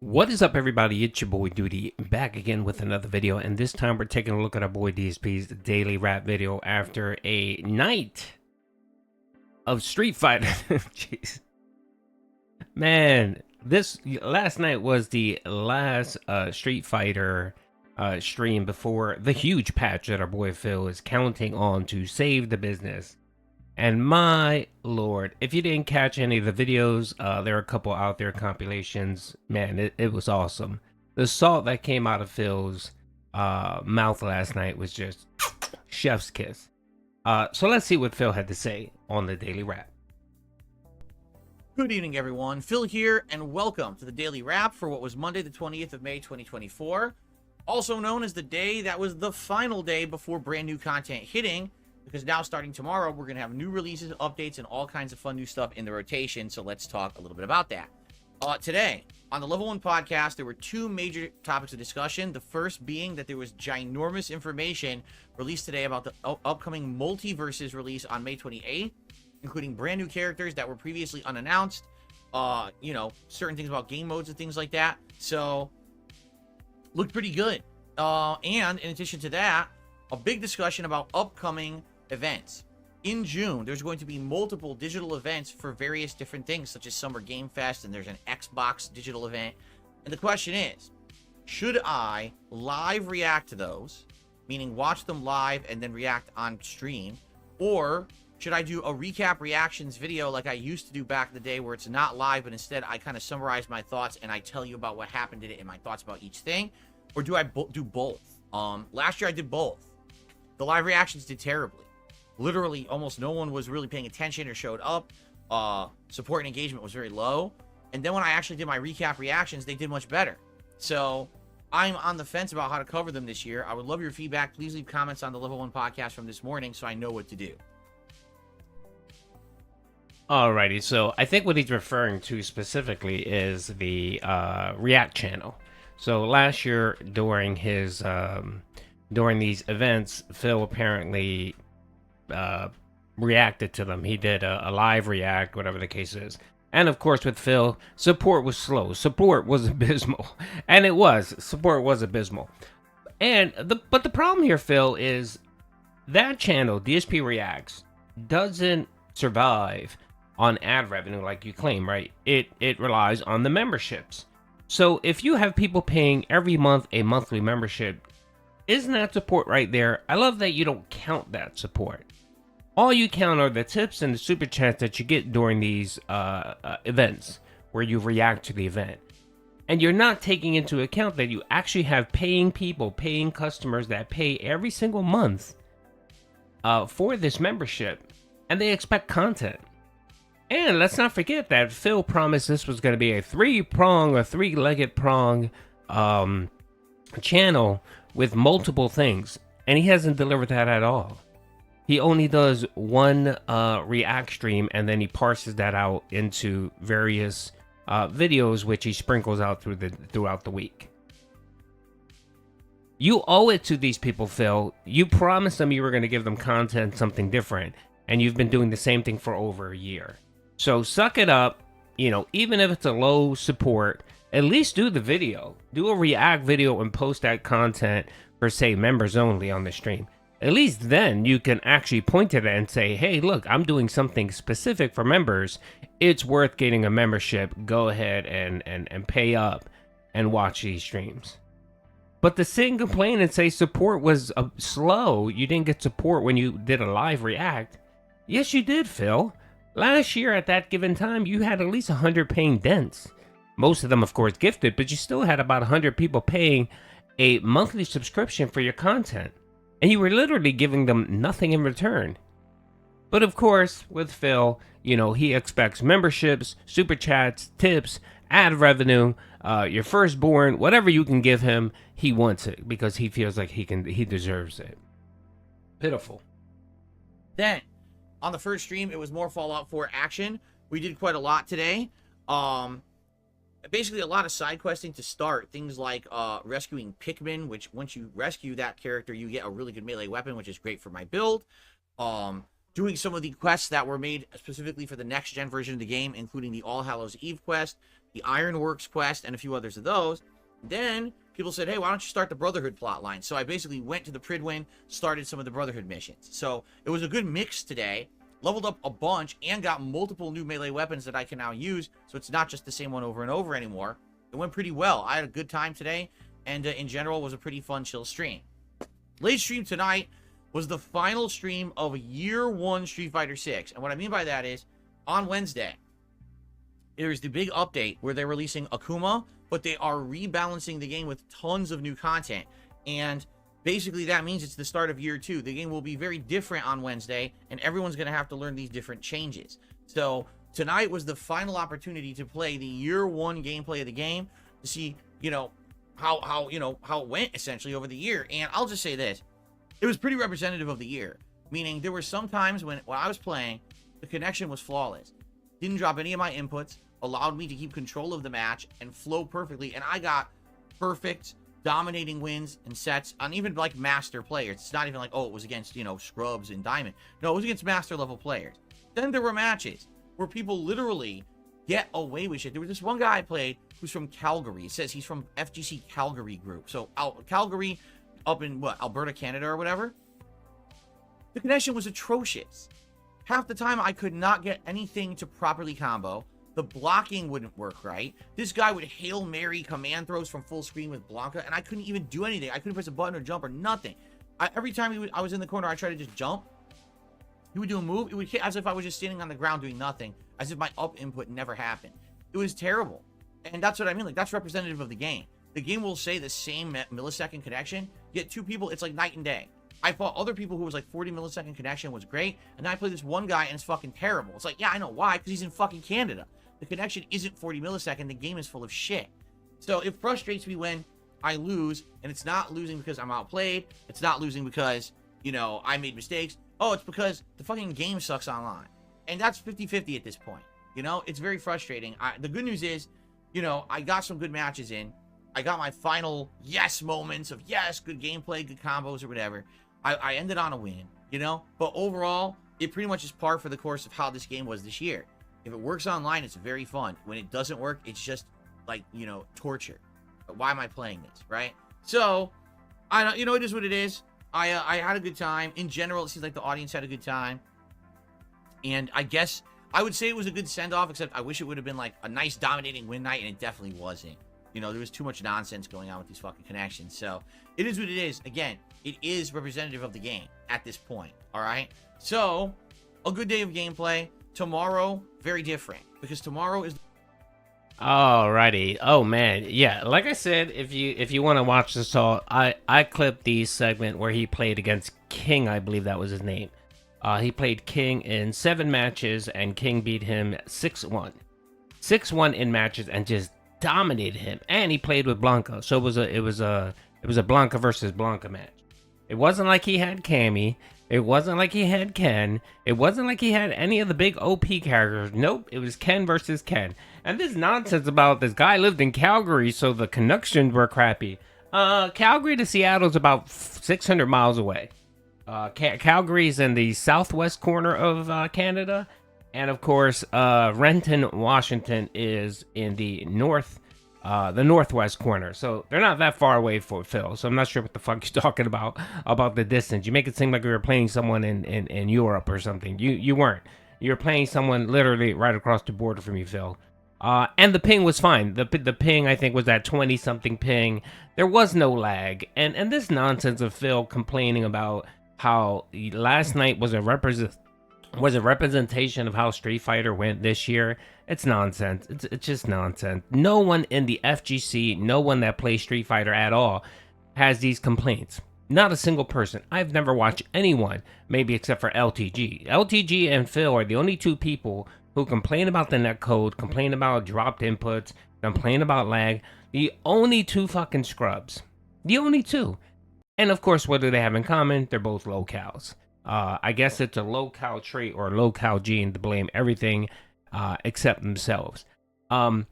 What is up, everybody? It's your boy Duty back again with another video, and this time we're taking a look at our boy DSP's daily rap video after a night of Street Fighter. Jeez, man, this last night was the last Street Fighter stream before the huge patch that our boy Phil is counting on to save the business. And my lord, if you didn't catch any of the videos, there are a couple out there compilations. Man, it was awesome. The salt that came out of Phil's mouth last night was just chef's kiss. So let's see what Phil had to say on the Daily Wrap. Good evening, everyone. Phil here, and welcome to the Daily Wrap for what was Monday, the 20th of May, 2024. Also known as the day that was the final day before brand new content hitting, because now starting tomorrow, we're going to have new releases, updates, and all kinds of fun new stuff in the rotation. So let's talk a little bit about that. Today, on the Level 1 podcast, there were two major topics of discussion. The first being that there was ginormous information released today about the upcoming Multiverses release on May 28th, including brand new characters that were previously unannounced, certain things about game modes and things like that. So, looked pretty good. And in addition to that, a big discussion about upcoming events. In June, there's going to be multiple digital events for various different things, such as Summer Game Fest, and there's an Xbox digital event. And the question is, should I live react to those, meaning watch them live and then react on stream, or should I do a recap reactions video like I used to do back in the day, where it's not live, but instead I kind of summarize my thoughts and I tell you about what happened in it and my thoughts about each thing? Or do I do both? Last year I did both. The live reactions did terribly. Literally, almost no one was really paying attention or showed up. Support and engagement was very low. And then when I actually did my recap reactions, they did much better. So I'm on the fence about how to cover them this year. I would love your feedback. Please leave comments on the Level 1 podcast from this morning so I know what to do. Alrighty, so I think what he's referring to specifically is the React channel. So last year during his during these events, Phil apparently reacted to them. He did a live react, whatever the case is. And of course, with Phil, support was slow. Support was abysmal. And it was. Support was abysmal. But the problem here, Phil, is that channel, DSP Reacts, doesn't survive on ad revenue like you claim, right? It relies on the memberships. So if you have people paying every month a monthly membership, isn't that support right there? I love that you don't count that support. All you count are the tips and the super chats that you get during these events where you react to the event. And you're not taking into account that you actually have paying people, paying customers that pay every single month for this membership, and they expect content. And let's not forget that Phil promised this was going to be a three-legged prong channel with multiple things, and he hasn't delivered that at all. He only does one React stream, and then he parses that out into various videos, which he sprinkles out throughout the week. You owe it to these people, Phil. You promised them you were going to give them content, something different, and you've been doing the same thing for over a year. So suck it up. Even if it's a low support, at least do the video. Do a React video and post that content for, say, members only on the stream. At least then you can actually point to that and say, hey, look, I'm doing something specific for members. It's worth getting a membership. Go ahead and pay up and watch these streams. But to sit and complain and say support was slow, you didn't get support when you did a live react. Yes, you did, Phil. Last year at that given time, you had at least 100 paying Dents. Most of them, of course, gifted, but you still had about 100 people paying a monthly subscription for your content. And you were literally giving them nothing in return. But of course, with Phil, he expects memberships, super chats, tips, ad revenue, your firstborn, whatever you can give him, he wants it because he feels like he deserves it. Pitiful. Then, on the first stream, it was more Fallout 4 action. We did quite a lot today. Basically a lot of side questing to start. Things like rescuing Pikmin, which once you rescue that character, you get a really good melee weapon, which is great for my build. Doing some of the quests that were made specifically for the next-gen version of the game, including the All Hallows Eve quest, the Ironworks quest, and a few others of those. Then people said, hey, why don't you start the Brotherhood plotline? So I basically went to the Pridwin, started some of the Brotherhood missions. So it was a good mix today. Leveled up a bunch and got multiple new melee weapons that I can now use. So it's not just the same one over and over anymore. It went pretty well. I had a good time today. And in general, was a pretty fun, chill stream. Late stream tonight was the final stream of Year 1 Street Fighter 6. And what I mean by that is, on Wednesday, there's the big update where they're releasing Akuma, but they are rebalancing the game with tons of new content. And basically that means it's the start of Year 2. The game will be very different on Wednesday, and everyone's going to have to learn these different changes. So tonight was the final opportunity to play the Year 1 gameplay of the game, to see, how it went essentially over the year. And I'll just say this, it was pretty representative of the year, meaning there were some times when I was playing, the connection was flawless, didn't drop any of my inputs, allowed me to keep control of the match and flow perfectly, and I got perfect dominating wins and sets on even like master players. It's not even like, oh, it was against scrubs and diamond. No, it was against master level players. Then there were matches where people literally get away with shit. There was this one guy I played who's from Calgary. It says he's from FGC Calgary group. So Calgary up in Alberta, Canada or whatever. The connection was atrocious. Half the time I could not get anything to properly combo. The blocking wouldn't work right. This guy would Hail Mary command throws from full screen with Blanca, and I couldn't even do anything. I couldn't press a button or jump or nothing. Every time I was in the corner, I tried to just jump. He would do a move. It would hit as if I was just standing on the ground doing nothing, as if my up input never happened. It was terrible. And that's what I mean. Like, that's representative of the game. The game will say the same millisecond connection, yet two people, it's like night and day. I fought other people who was like 40 millisecond connection was great, and then I played this one guy and it's fucking terrible. It's like, yeah, I know why, because he's in fucking Canada. The connection isn't 40 millisecond. The game is full of shit. So it frustrates me when I lose, and it's not losing because I'm outplayed. It's not losing because, I made mistakes. Oh, it's because the fucking game sucks online. And that's 50-50 at this point. It's very frustrating. The good news is, I got some good matches in. I got my final yes moments of yes, good gameplay, good combos or whatever. I ended on a win, But overall, it pretty much is par for the course of how this game was this year. If it works online, it's very fun. When it doesn't work, it's just like, torture. But why am I playing this, right? So, I don't, it is what it is. I had a good time. In general, it seems like the audience had a good time. And I guess I would say it was a good send-off, except I wish it would have been like a nice dominating win night, and it definitely wasn't. There was too much nonsense going on with these fucking connections. So, it is what it is. Again, it is representative of the game at this point, all right? So, a good day of gameplay. Tomorrow, very different, because tomorrow is... Alrighty. Oh man, yeah. Like I said, if you want to watch this all, I clipped the segment where he played against King. I believe that was his name. He played King in 7 matches, and King beat him 6-1, 6-1 in matches, and just dominated him. And he played with Blanca, so it was a Blanca versus Blanca match. It wasn't like he had Cammy. It wasn't like he had Ken. It wasn't like he had any of the big OP characters. Nope, it was Ken versus Ken. And this nonsense about this guy lived in Calgary, so the connections were crappy. Calgary to Seattle is about 600 miles away. Calgary's in the southwest corner of Canada. And of course, Renton, Washington is in the northwest corner. So they're not that far away for Phil. So I'm not sure what the fuck you're talking about the distance. You make it seem like you were playing someone in Europe or something. You weren't. You were playing someone literally right across the border from you, Phil. And the ping was fine. The ping, I think, was that 20-something ping. There was no lag. And this nonsense of Phil complaining about how last night was a representation of how Street Fighter went this year. It's nonsense. It's just nonsense. No one in the FGC, no one that plays Street Fighter at all, has these complaints. Not a single person. I've never watched anyone, maybe except for LTG. LTG and Phil are the only two people who complain about the netcode, complain about dropped inputs, complain about lag. The only two fucking scrubs. The only two. And of course, what do they have in common? They're both locals. I guess it's a low-cal trait or low-cal gene to blame everything except themselves. So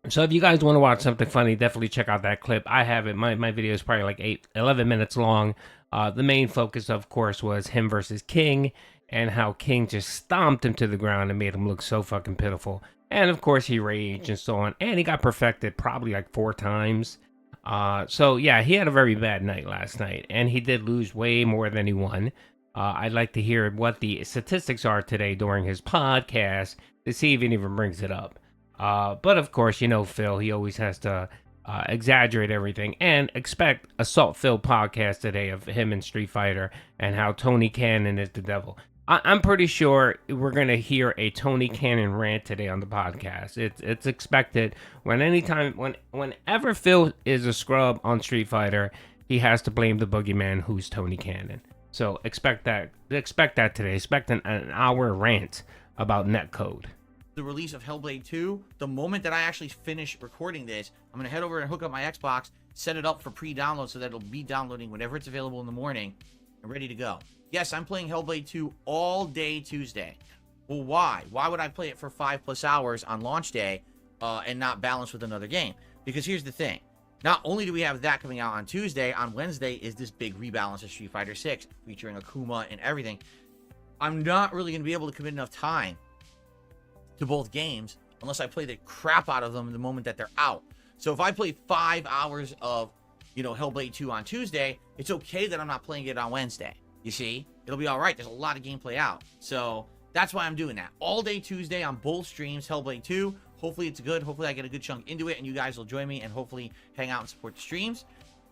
if you guys want to watch something funny, definitely check out that clip. I have it. My video is probably like 11 minutes long. The main focus, of course, was him versus King and how King just stomped him to the ground and made him look so fucking pitiful. And of course, he raged and so on. And he got perfected probably like 4 times. So yeah, he had a very bad night last night. And he did lose way more than he won. I'd like to hear what the statistics are today during his podcast to see if he even brings it up. But of course, you know Phil, he always has to exaggerate everything, and expect a salt-filled podcast today of him and Streetfighter and how Tony Cannon is the devil. I'm pretty sure we're gonna hear a Tony Cannon rant today on the podcast. It's expected. Whenever Phil is a scrub on Street Fighter, he has to blame the boogeyman, who's Tony Cannon. So expect that. Expect that today. Expect an hour rant about Netcode. The release of Hellblade 2, the moment that I actually finish recording this, I'm going to head over and hook up my Xbox, set it up for pre-download so that it'll be downloading whenever it's available in the morning and ready to go. Yes, I'm playing Hellblade 2 all day Tuesday. Well, why? Why would I play it for 5+ hours on launch day and not balance with another game? Because here's the thing. Not only do we have that coming out on Tuesday, on Wednesday is this big rebalance of Street Fighter 6 featuring Akuma and everything. I'm not really going to be able to commit enough time to both games unless I play the crap out of them the moment that they're out. So if I play 5 hours of, Hellblade 2 on Tuesday, it's okay that I'm not playing it on Wednesday. You see? It'll be all right. There's a lot of gameplay out. So that's why I'm doing that. All day Tuesday on both streams, Hellblade 2. Hopefully it's good. Hopefully I get a good chunk into it and you guys will join me and hopefully hang out and support the streams.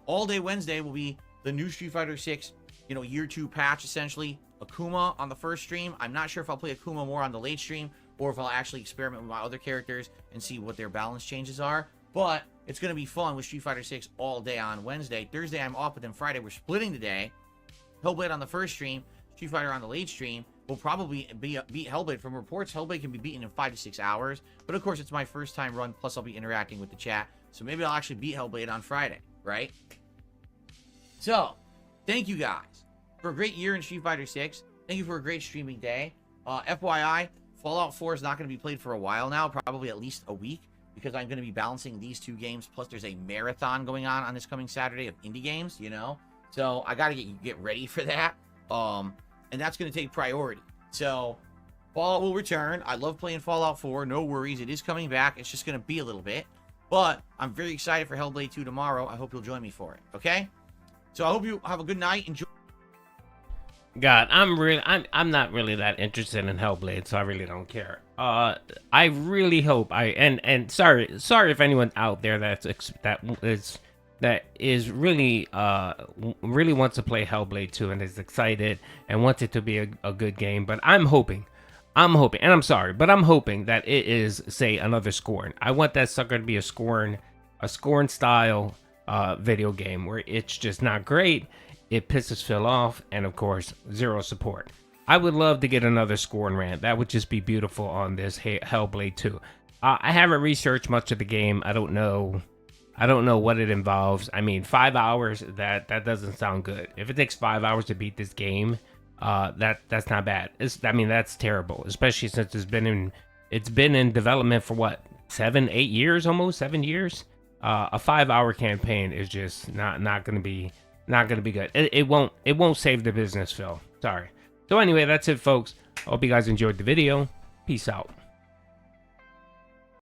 All day Wednesday will be the new Street Fighter 6, year 2 patch essentially. Akuma on the first stream. I'm not sure if I'll play Akuma more on the late stream or if I'll actually experiment with my other characters and see what their balance changes are. But it's going to be fun with Street Fighter 6 all day on Wednesday. Thursday, I'm off, but then Friday, we're splitting the day. Hellblade on the first stream, Street Fighter on the late stream. Will probably beat Hellblade. From reports, Hellblade can be beaten in 5 to 6 hours. But of course, it's my first time run, plus I'll be interacting with the chat. So maybe I'll actually beat Hellblade on Friday, right? So, thank you guys for a great year in Street Fighter 6. Thank you for a great streaming day. FYI, Fallout 4 is not going to be played for a while now, probably at least a week, because I'm going to be balancing these 2 games, plus there's a marathon going on this coming Saturday of indie games, So I got to get ready for that, and that's going to take priority. So Fallout will return. I love playing Fallout 4, no worries, it is coming back. It's just going to be a little bit, but I'm very excited for Hellblade 2 tomorrow. I hope you'll join me for it, okay? So I hope you have a good night. Enjoy. God, I'm not really that interested in Hellblade, so I really don't care. I really hope and sorry if anyone out there that is really wants to play Hellblade 2 and is excited and wants it to be a good game, but I'm hoping, and I'm sorry, but I'm hoping that it is, say, another Scorn. I want that sucker to be a Scorn style video game where it's just not great. It pisses Phil off, and of course, zero support. I would love to get another Scorn rant. That would just be beautiful on this Hellblade 2. I haven't researched much of the game. I don't know what it involves. I mean, 5 hours, that doesn't sound good. If it takes 5 hours to beat this game, that's not bad. That's terrible, especially since it's been in development for what, 7 years, almost 7 years. A 5-hour campaign is just not gonna be good. It won't save the business, Phil. Sorry. So anyway, that's it, folks. I hope you guys enjoyed the video. Peace out.